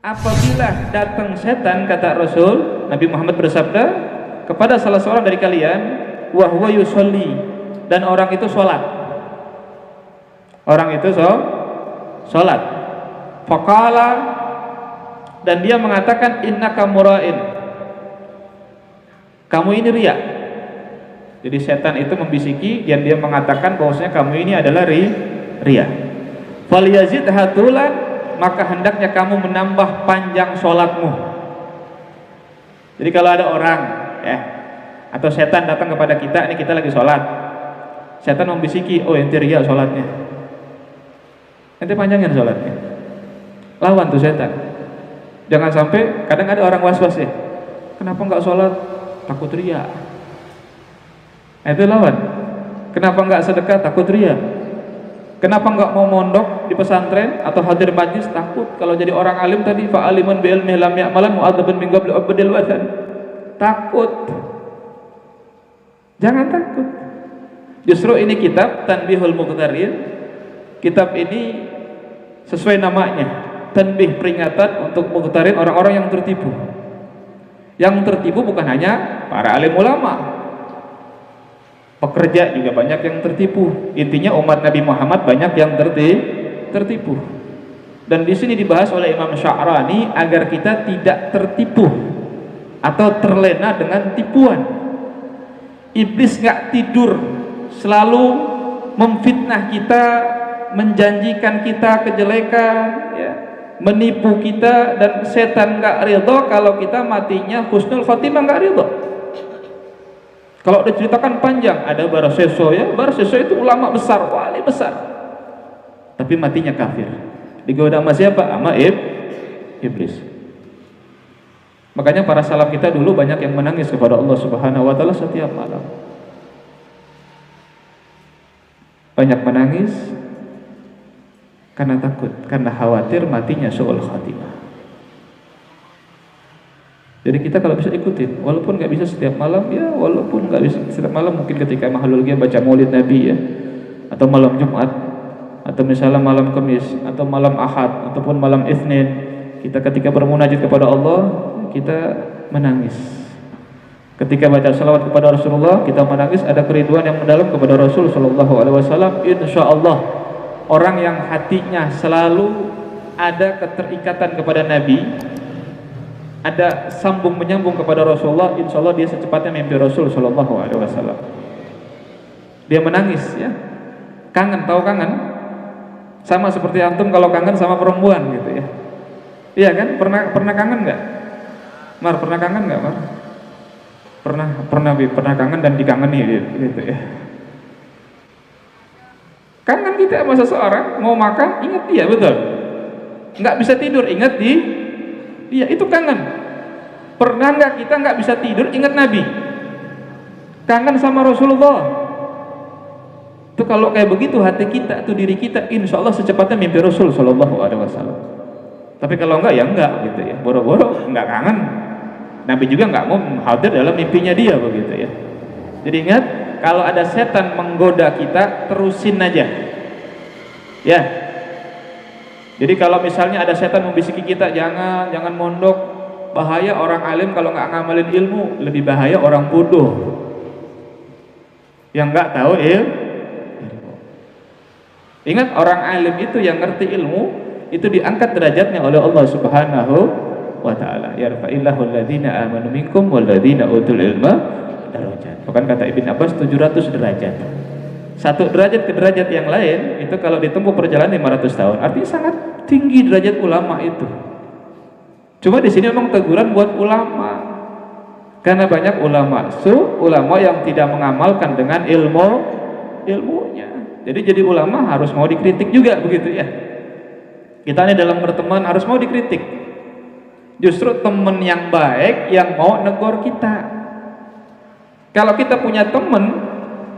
apabila datang setan, kata Rasul Nabi Muhammad bersabda, kepada salah seorang dari kalian, wa huwa yusolli, dan orang itu sholat, orang itu sholat, faqala, dan dia mengatakan, innaka mura'in, kamu ini riya. Jadi setan itu membisiki dan dia mengatakan bahwasanya kamu ini adalah riya. Falyazid hatulan, maka hendaknya kamu menambah panjang sholatmu. Jadi kalau ada orang atau setan datang kepada kita, ini kita lagi sholat, setan membisiki, oh ente riya sholatnya, ente panjangin sholatnya, lawan tuh setan. Jangan sampai, kadang ada orang was-was ya, kenapa nggak sholat, takut riya. Itu lawan. Kenapa nggak sedekah, takut riya. Kenapa nggak mau mondok di pesantren atau hadir majlis, takut kalau jadi orang alim tadi, fa'aliman bi'ilmi lam ya'malan mu'adzabun min qabli abdil wathan. Takut. Jangan takut. Justru ini kitab Tanbihul Muqtarin. Kitab ini sesuai namanya, tanbih, peringatan untuk muqtarin, orang-orang yang tertipu. Yang tertipu bukan hanya para alim ulama, pekerja juga banyak yang tertipu. Intinya umat Nabi Muhammad banyak yang tertipu. Dan di sini dibahas oleh Imam Sya'rani agar kita tidak tertipu atau terlena dengan tipuan. Iblis nggak tidur, selalu memfitnah kita, menjanjikan kita kejelekan, ya, menipu kita, dan setan nggak ridho kalau kita matinya husnul khotimah, nggak ridho. Kalau diceritakan panjang, ada Baraseso ya, Baraseso itu ulama besar, wali besar, tapi matinya kafir. Digoda sama siapa? Sama iblis. Makanya para salaf kita dulu banyak yang menangis kepada Allah Subhanahu wa taala setiap malam. Banyak menangis karena takut, karena khawatir matinya su'ul khatimah. Jadi kita kalau bisa ikutin, walaupun nggak bisa setiap malam ya, walaupun nggak bisa setiap malam, mungkin ketika mahlul dia baca maulid Nabi ya, atau malam Jumat, atau misalnya malam Kamis, atau malam Ahad, ataupun malam Itsnin, kita ketika bermunajat kepada Allah, kita menangis. Ketika baca salawat kepada Rasulullah, kita menangis, ada kerinduan yang mendalam kepada Rasul Sallallahu Alaihi Wasallam. Insya Allah, orang yang hatinya selalu ada keterikatan kepada Nabi, ada sambung menyambung kepada Rasulullah, insya Allah dia secepatnya mimpi Rasul Sallallahu Alaihi Wasallam. Dia menangis ya, kangen, tahu kangen? Sama seperti antum kalau kangen sama perempuan gitu ya. Iya kan? Pernah kangen nggak? Mar, pernah kangen nggak, Mar? Pernah kangen dan dikangeni gitu ya. Kangen kita sama seseorang, mau makan ingat dia, betul? Nggak bisa tidur ingat dia, itu kangen. Pernah nggak kita nggak bisa tidur ingat Nabi? Kangen sama Rasulullah. Itu kalau kayak begitu hati kita, itu diri kita, insya Allah secepatnya mimpi Rasul Sallallahu Alaihi Wasallam. Tapi kalau enggak ya enggak gitu ya, boro-boro enggak kangen. Nabi juga enggak mau hadir dalam mimpinya dia begitu ya. Jadi ingat, kalau ada setan menggoda kita, terusin aja ya. Jadi kalau misalnya ada setan membisiki kita, jangan mondok, bahaya orang alim kalau nggak ngamalin ilmu, lebih bahaya orang bodoh yang nggak tahu ilmu. Ingat, orang alim itu yang ngerti ilmu itu diangkat derajatnya oleh Allah Subhanahu wa taala. Yarfa'illahu alladziina aamanu minkum walladzina utul ilma darajat. Bukan kata Ibn Abbas 700 derajat. Satu derajat ke derajat yang lain itu kalau ditempuh perjalanan 500 tahun. Artinya sangat tinggi derajat ulama itu. Cuma di sini memang teguran buat ulama. Karena banyak ulama yang tidak mengamalkan dengan ilmunya. Jadi ulama harus mau dikritik juga begitu ya. Kita ini dalam berteman harus mau dikritik. Justru teman yang baik yang mau negor kita. Kalau kita punya teman,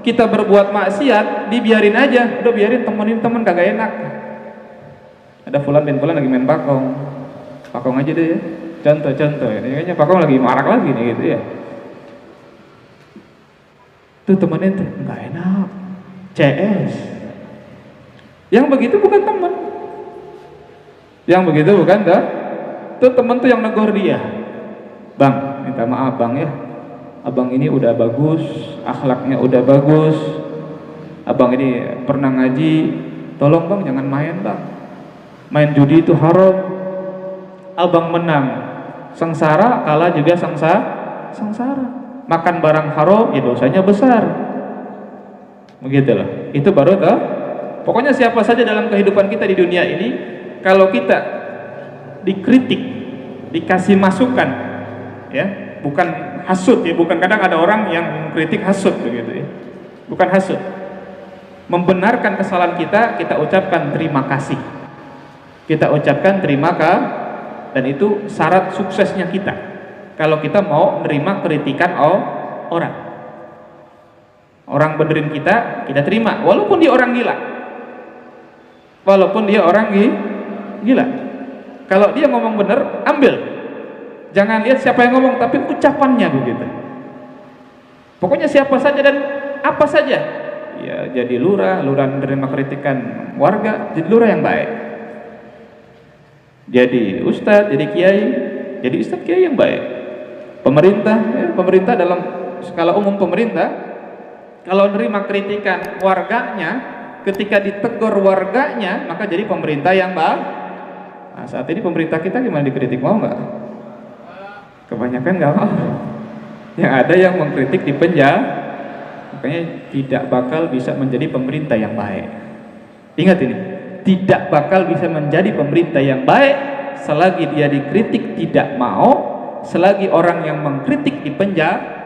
kita berbuat maksiat, dibiarin aja, udah biarin, temenin teman kagak enak. Ada fulan bin fulan lagi main pakong aja deh ya. Contoh, ini kayaknya pakong lagi marak lagi nih gitu ya. Tuh temenin tuh, nggak enak, CS. Yang begitu bukan teman. Yang begitu bukan Tuh temen tuh yang negor dia, bang, minta maaf bang ya, abang ini udah bagus, akhlaknya udah bagus, abang ini pernah ngaji, tolong bang jangan main bang, main judi itu haram, abang menang sengsara, kalah juga sengsara, makan barang haram ya dosanya besar, begitu loh. Itu baru tuh. Pokoknya siapa saja dalam kehidupan kita di dunia ini, kalau kita dikritik, dikasih masukan, ya, bukan hasut ya, bukan, kadang ada orang yang mengkritik hasut begitu ya, bukan hasut, membenarkan kesalahan kita, kita ucapkan terima kasih, kita ucapkan terima kasih, dan itu syarat suksesnya kita. Kalau kita mau menerima kritikan orang benerin kita terima, walaupun dia orang gila, gila. Kalau dia ngomong bener, ambil. Jangan lihat siapa yang ngomong, tapi ucapannya begitu. Pokoknya siapa saja dan apa saja, ya jadi lurah menerima kritikan warga, jadi lurah yang baik. Jadi ustadz, jadi kiai, jadi ustadz kiai yang baik. Pemerintah dalam skala umum pemerintah, kalau menerima kritikan warganya, ketika ditegur warganya, maka jadi pemerintah yang baik. Nah, saat ini pemerintah kita gimana dikritik, mau nggak? Kebanyakan nggak mau. Yang ada yang mengkritik di penjara, makanya tidak bakal bisa menjadi pemerintah yang baik. Ingat ini, tidak bakal bisa menjadi pemerintah yang baik selagi dia dikritik tidak mau, selagi orang yang mengkritik di penjara